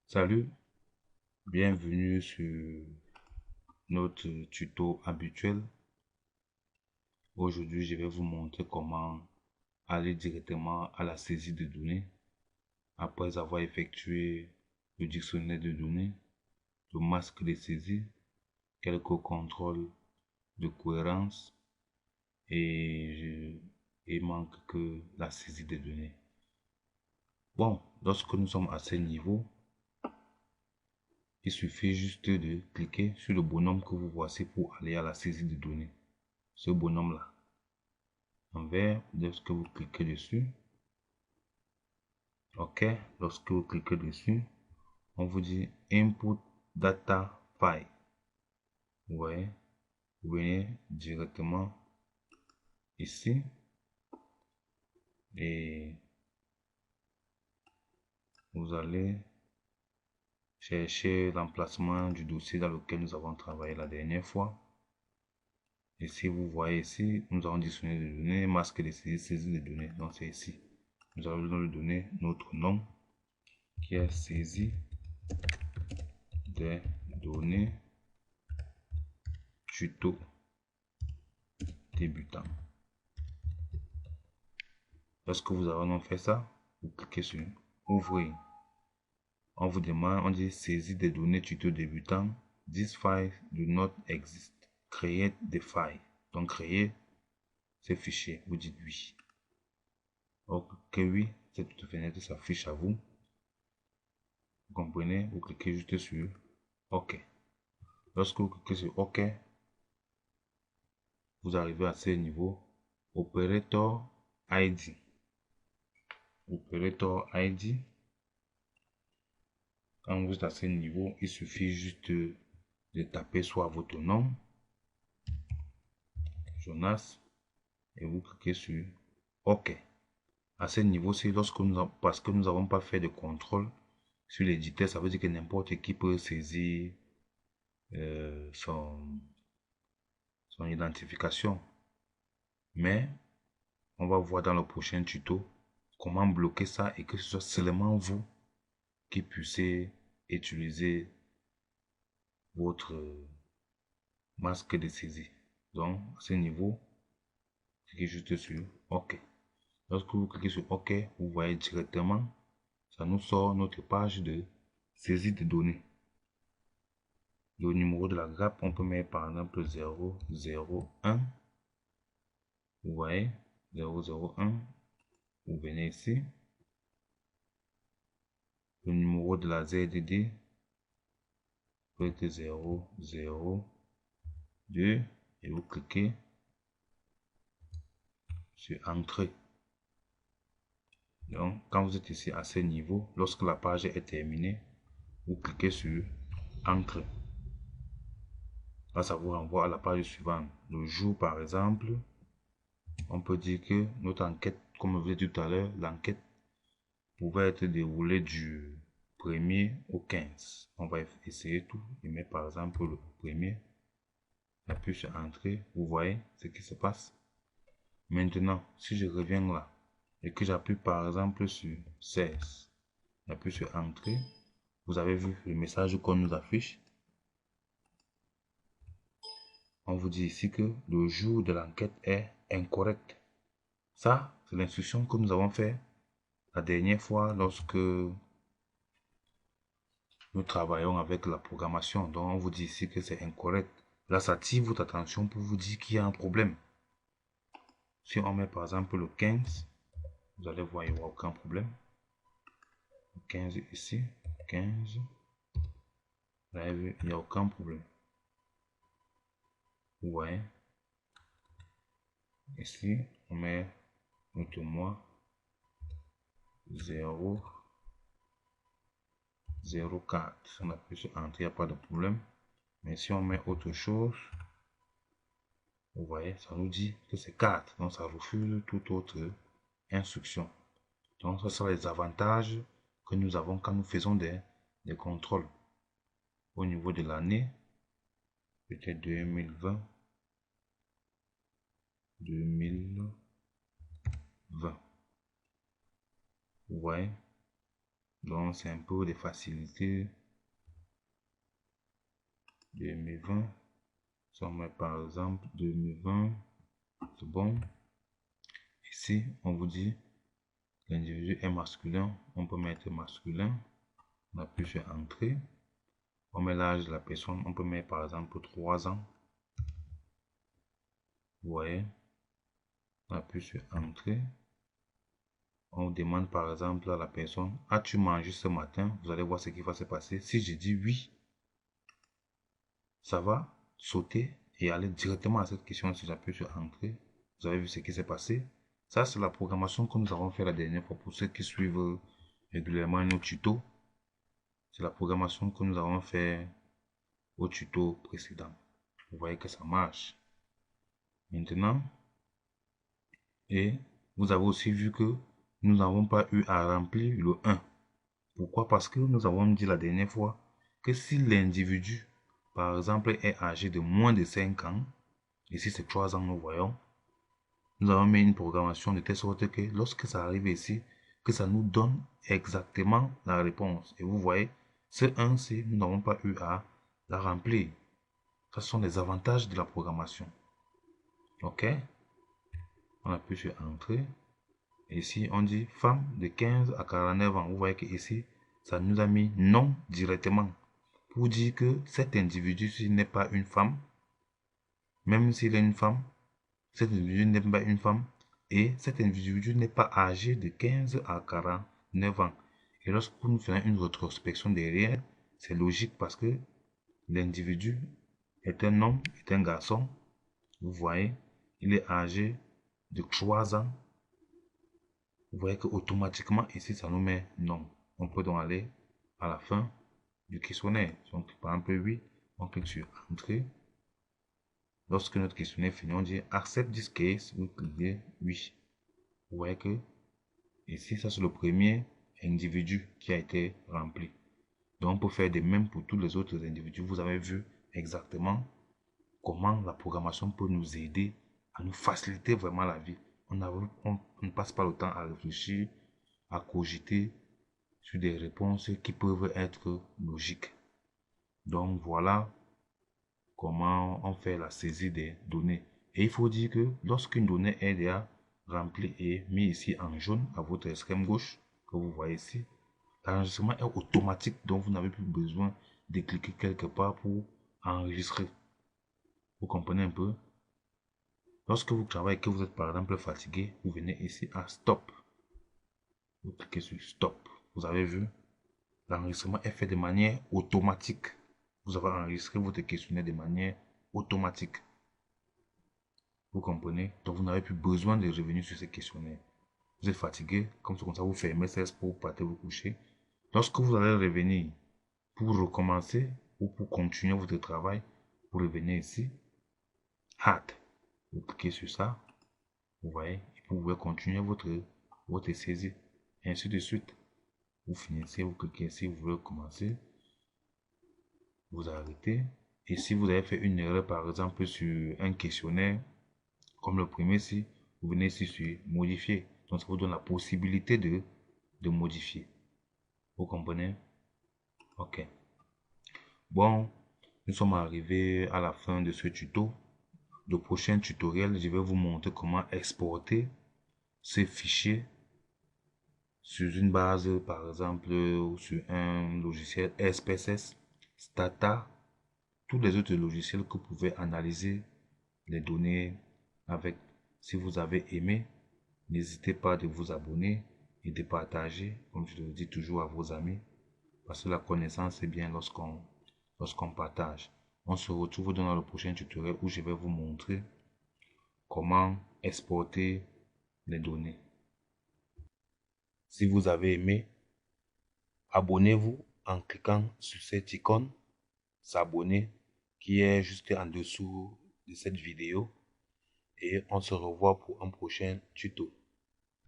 Salut, bienvenue sur notre tuto habituel. Aujourd'hui, je vais vous montrer comment aller directement à la saisie de données après avoir effectué le dictionnaire de données, le masque de saisie, quelques contrôles de cohérence et manque que la saisie de données. Bon, lorsque nous sommes à ce niveau, il suffit juste de cliquer sur le bonhomme que vous voici pour aller à la saisie de données. Ce bonhomme-là. En vert, lorsque vous cliquez dessus, OK, lorsque vous cliquez dessus, on vous dit Input Data File. Vous voyez, vous venez directement ici et vous allez chercher l'emplacement du dossier dans lequel nous avons travaillé la dernière fois. Et si vous voyez ici, nous avons dictionnaire de données, masque de saisie, saisie de données. Donc c'est ici. Nous allons lui donner notre nom qui est saisie des données tuto débutant. Lorsque vous avez fait ça, vous cliquez sur ouvrir. On vous demande, on dit saisie des données tuto débutant. This file do not exist. Create the file. Donc créer ces fichiers. Vous dites oui. Ok, oui, cette fenêtre s'affiche à vous. Vous comprenez? Vous cliquez juste sur OK. Lorsque vous cliquez sur OK, vous arrivez à ce niveau. Operator ID. Operator ID. Quand vous êtes à ce niveau, il suffit juste de taper soit votre nom, Jonas, et vous cliquez sur OK. À ce niveau-ci, parce que nous n'avons pas fait de contrôle sur l'éditeur, ça veut dire que n'importe qui peut saisir son identification. Mais on va voir dans le prochain tuto comment bloquer ça et que ce soit seulement vous qui puissiez utiliser votre masque de saisie. Donc, à ce niveau, cliquez juste sur OK. Lorsque vous cliquez sur OK, vous voyez directement, ça nous sort notre page de saisie de données. Le numéro de la grappe, on peut mettre par exemple 001. Vous voyez, 001. Vous venez ici. Le numéro de la ZDD peut être 002 et vous cliquez sur Entrée. Donc, quand vous êtes ici à ce niveau, lorsque la page est terminée, vous cliquez sur Entrée. Là, ça vous renvoie à la page suivante. Le jour, par exemple, on peut dire que notre enquête, comme je vous l'ai dit tout à l'heure, l'enquête pouvait être déroulée du 1er au 15. On va essayer tout. Et mettre par exemple le 1er. J'appuie sur Entrée. Vous voyez ce qui se passe. Maintenant, si je reviens là et que j'appuie par exemple sur 16, j'appuie sur Entrée. Vous avez vu le message qu'on nous affiche. On vous dit ici que le jour de l'enquête est incorrect. Ça, c'est l'instruction que nous avons fait la dernière fois lorsque nous travaillons avec la programmation. Donc, on vous dit ici que c'est incorrect. Là, ça attire votre attention pour vous dire qu'il y a un problème. Si on met par exemple le 15, vous allez voir, il n'y aura aucun problème. Le 15 ici, 15, vous avez vu, il n'y a aucun problème. Vous voyez. Ici, on met notre mois 0, 04. Si on appuie sur Entrée, il n'y a pas de problème. Mais si on met autre chose, vous voyez, ça nous dit que c'est 4. Donc, ça refuse toute autre instruction. Donc, ce sont les avantages que nous avons quand nous faisons des contrôles. Au niveau de l'année, peut-être 2020. 2020. Vous voyez, Donc, c'est un peu des facilités. 2020. Si on met par exemple 2020, c'est bon. Ici, on vous dit l'individu est masculin. On peut mettre masculin. On appuie sur entrée. On met l'âge de la personne. On peut mettre par exemple 3 ans. Vous voyez, on appuie sur entrée. On demande par exemple à la personne, as-tu mangé ce matin? Vous allez voir ce qui va se passer. Si je dis oui, ça va sauter et aller directement à cette question. Si j'appuie sur entrée, vous avez vu ce qui s'est passé. Ça, c'est la programmation que nous avons fait la dernière fois. Pour ceux qui suivent régulièrement nos tutos, c'est la programmation que nous avons fait au tuto précédent. Vous voyez que ça marche. Maintenant, et vous avez aussi vu que nous n'avons pas eu à remplir le 1. Pourquoi? Parce que nous avons dit la dernière fois que si l'individu, par exemple, est âgé de moins de 5 ans, ici c'est 3 ans, nous voyons, nous avons mis une programmation de telle sorte que lorsque ça arrive ici, que ça nous donne exactement la réponse. Et vous voyez, ce 1C, nous n'avons pas eu à la remplir. Ce sont les avantages de la programmation. OK? On appuie sur Entrée. Ici, on dit femme de 15 à 49 ans. Vous voyez que ici, ça nous a mis non directement. Pour dire que cet individu n'est pas une femme. Même s'il est une femme, cet individu n'est pas une femme. Et cet individu n'est pas âgé de 15 à 49 ans. Et lorsque nous faisons une rétrospection derrière, c'est logique parce que l'individu est un homme, est un garçon. Vous voyez, il est âgé de 3 ans. Vous voyez qu'automatiquement ici, ça nous met non. On peut donc aller à la fin du questionnaire. Donc, par exemple, oui, on clique sur Entrée. Lorsque notre questionnaire est fini, on dit Accept this case. Vous cliquez oui. Vous voyez que ici, ça c'est le premier individu qui a été rempli. Donc, on peut faire de même pour tous les autres individus. Vous avez vu exactement comment la programmation peut nous aider à nous faciliter vraiment la vie. On ne passe pas le temps à réfléchir, à cogiter sur des réponses qui peuvent être logiques. Donc voilà comment on fait la saisie des données. Et il faut dire que lorsqu'une donnée est déjà remplie et mise ici en jaune à votre extrême gauche, que vous voyez ici, l'enregistrement est automatique, donc vous n'avez plus besoin de cliquer quelque part pour enregistrer. Vous comprenez un peu? Lorsque vous travaillez et que vous êtes par exemple fatigué, vous venez ici à Stop. Vous cliquez sur Stop. Vous avez vu? L'enregistrement est fait de manière automatique. Vous avez enregistré votre questionnaire de manière automatique. Vous comprenez? Donc vous n'avez plus besoin de revenir sur ce questionnaire. Vous êtes fatigué, comme ça vous fermez cesse pour partir vous coucher. Lorsque vous allez revenir pour recommencer ou pour continuer votre travail, vous revenez ici. Hâte. Vous cliquez sur ça. Vous voyez, et vous pouvez continuer votre saisie. Et ainsi de suite. Vous finissez, vous cliquez ici, vous voulez commencer. Vous arrêtez. Et si vous avez fait une erreur, par exemple, sur un questionnaire, comme le premier ici, vous venez ici sur modifier. Donc, ça vous donne la possibilité de modifier. Vous comprenez? Ok. Bon, nous sommes arrivés à la fin de ce tuto. Le prochain tutoriel, je vais vous montrer comment exporter ces fichiers sur une base, par exemple, ou sur un logiciel SPSS, Stata, tous les autres logiciels que vous pouvez analyser les données avec. Si vous avez aimé, n'hésitez pas de vous abonner et de partager, comme je le dis toujours à vos amis, parce que la connaissance est bien lorsqu'on partage. On se retrouve dans le prochain tutoriel où je vais vous montrer comment exporter les données. Si vous avez aimé, abonnez-vous en cliquant sur cette icône, s'abonner, qui est juste en dessous de cette vidéo. Et on se revoit pour un prochain tuto.